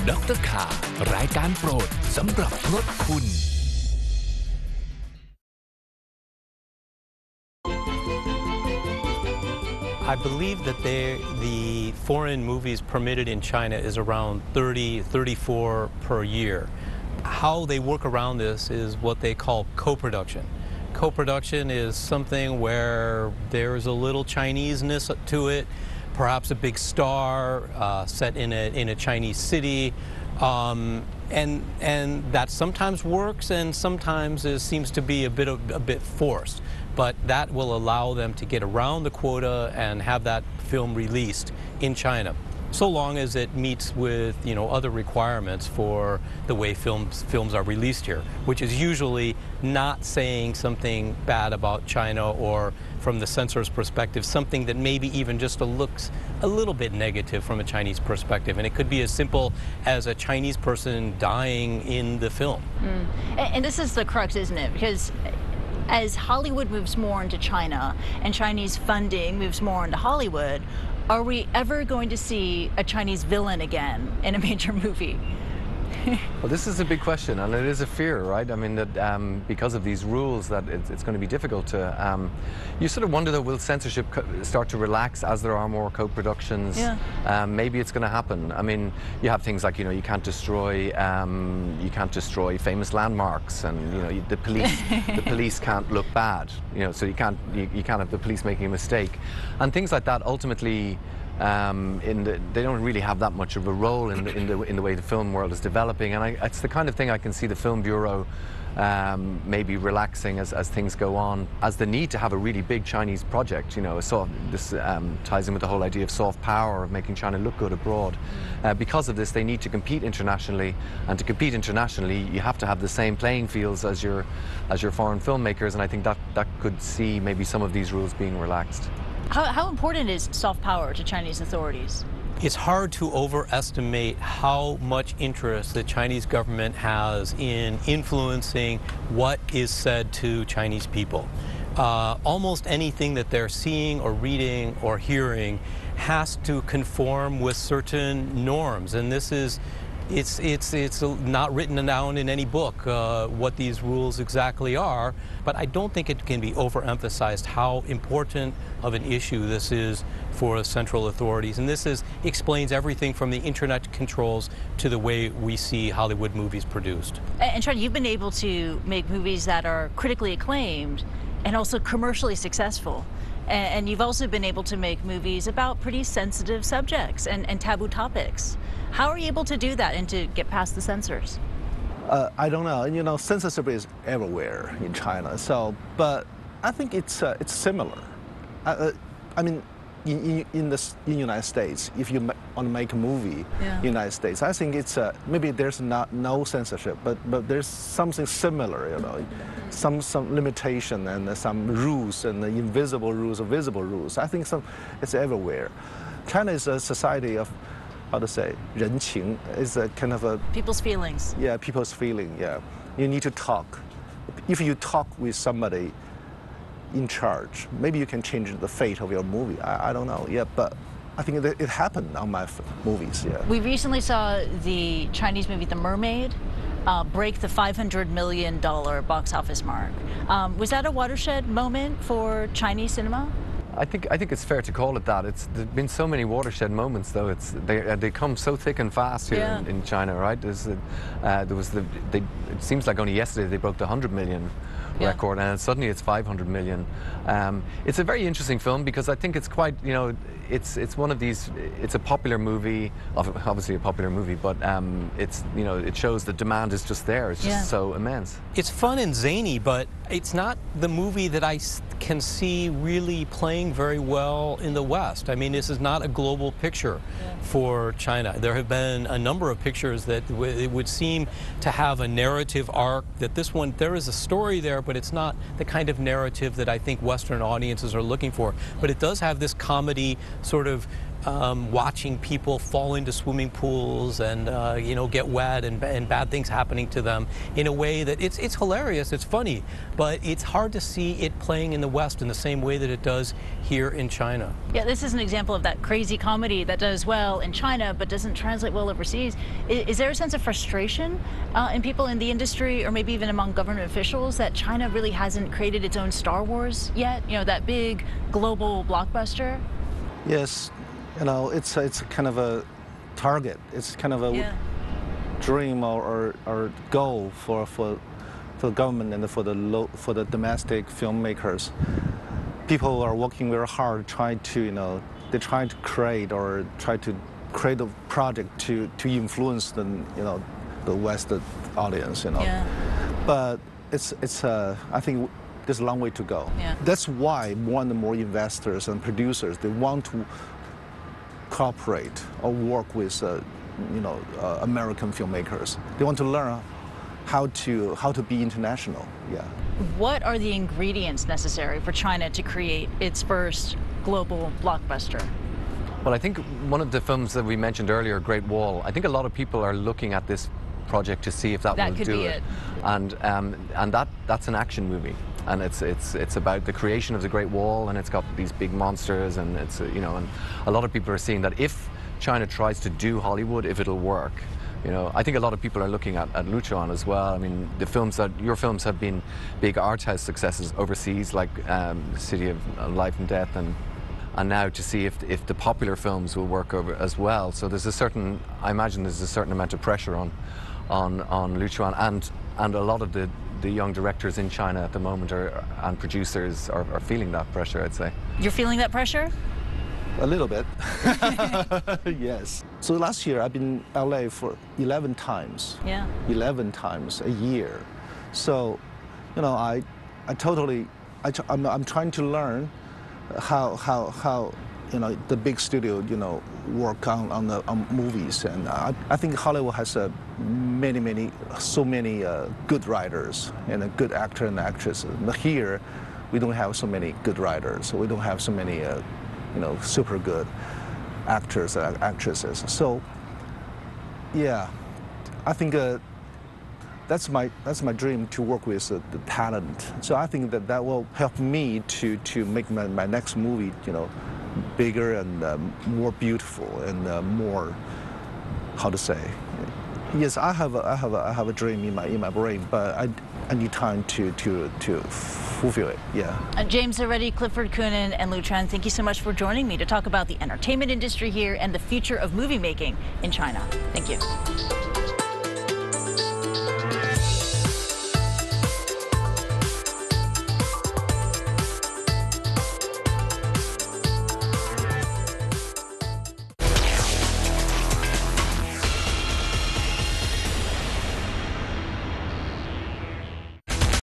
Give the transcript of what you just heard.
ดร.คารายการโปรดสำหรับรถคุณ I believe that the foreign movies permitted in China is around 30, 34 per year. How they work around this is what they call co-production. Co-production is something where there's a little Chinese-ness to it, perhaps a big star set in a Chinese city, and that sometimes works and sometimes it seems to be a bit forced. But that will allow them to get around the quota and have that film released in China, so long as it meets with other requirements for the way films are released here, which is usually not saying something bad about China or from the censor's perspective, something that maybe even just looks a little bit negative from a Chinese perspective. And it could be as simple as a Chinese person dying in the film. And this is the crux, isn't it? Because as Hollywood moves more into China and Chinese funding moves more into Hollywood, are we ever going to see a Chinese villain again in a major movie? Well, this is a big question, and it is a fear, right? I mean, that because of these rules, that it's going to be difficult to. You sort of wonder, though, will censorship start to relax as there are more co-productions? Yeah. Maybe it's going to happen. I mean, you have things like you can't destroy famous landmarks, and the police can't look bad. So you can't have the police making a mistake, and things like that. Ultimately. They don't really have that much of a role in the way the film world is developing, and it's the kind of thing I can see the Film Bureau maybe relaxing as things go on, as the need to have a really big Chinese project. This ties in with the whole idea of soft power, of making China look good abroad. Because of this, they need to compete internationally, and to compete internationally, you have to have the same playing fields as your foreign filmmakers, and I think that could see maybe some of these rules being relaxed. How important is soft power to Chinese authorities? It's hard to overestimate how much interest the Chinese government has in influencing what is said to Chinese people. Almost anything that they're seeing or reading or hearing has to conform with certain norms, and this is it's not written down in any book what these rules exactly are, but I don't think it can be overemphasized how important of an issue this is for central authorities. And this explains everything from the internet controls to the way we see Hollywood movies produced. And China, you've been able to make movies that are critically acclaimed and also commercially successful. And you've also been able to make movies about pretty sensitive subjects and taboo topics. How are you able to do that and to get past the censors? I don't know. Censorship is everywhere in China. But I think it's similar. I mean, in the United States, if you want to make a movie in the United States, I think it's maybe there's no censorship, but there's something similar. Some limitation and some rules and invisible rules or visible rules. I think it's everywhere. China is a society of, how to say, 人情 is a kind of a people's feelings. Yeah, people's feeling. Yeah, you need to talk. If you talk with somebody in charge, maybe you can change the fate of your movie. I don't know. Yeah, but I think it happened on my movies. Yeah. We recently saw the Chinese movie The Mermaid break the $500 million box office mark. Was that a watershed moment for Chinese cinema? I think it's fair to call it that. There's been so many watershed moments, though. They come so thick and fast here in China, right? It seems like only yesterday they broke the 100 million record, and suddenly it's 500 million. It's a very interesting film because I think it's quite, it's one of these. It's a popular movie, obviously a popular movie, but it shows the demand is just there. It's just so immense. It's fun and zany, but it's not the movie that I can see really playing very well in the West. I mean, this is not a global picture for China. There have been a number of pictures that it would seem to have a narrative arc, that this one, there is a story there, but it's not the kind of narrative that I think Western audiences are looking for. But it does have this comedy sort of watching people fall into swimming pools and get wet and bad things happening to them in a way that it's hilarious, it's funny, but it's hard to see it playing in the West in the same way that it does here in China. Yeah, this is an example of that crazy comedy that does well in China but doesn't translate well overseas. Is there a sense of frustration in people in the industry or maybe even among government officials that China really hasn't created its own Star Wars yet? That big global blockbuster? Yes, it's kind of a target. It's kind of a dream or goal for the government and for the domestic filmmakers. People are working very hard, trying to they try to create a project to influence the Western audience. Yeah. But I think there's a long way to go. Yeah. That's why more and more investors and producers, they want to cooperate or work with American filmmakers. They want to learn how to be international. Yeah. What are the ingredients necessary for China to create its first global blockbuster? Well, I think one of the films that we mentioned earlier, Great Wall, I think a lot of people are looking at this project to see if that will could do be it. And that's an action movie. And it's about the creation of the Great Wall, and it's got these big monsters, and and a lot of people are seeing that if China tries to do Hollywood, if it'll work. I think a lot of people are looking at Luchuan as well. I mean, your films have been big art house successes overseas, like City of Life and Death, and now to see if the popular films will work over as well. So I imagine there's a certain amount of pressure on Luchuan, and a lot of the young directors in China at the moment and producers are feeling that pressure, I'd say. You're feeling that pressure? A little bit. Yes. So last year I've been in LA for 11 times. Yeah. 11 times a year. So, I'm trying to learn how the big studio work on movies, and I think Hollywood has so many good writers and good actors and actresses. But here, we don't have so many good writers. We don't have so many super good actors and actresses. So yeah, I think that's my dream, to work with the talent. So I think that will help me to make my next movie bigger and more beautiful and more, how to say. Yes, I have a dream in my brain, but I need time to fulfill it. Yeah. James Zaretti, Clifford Coonan, and Lu Tran, thank you so much for joining me to talk about the entertainment industry here and the future of movie making in China. Thank you.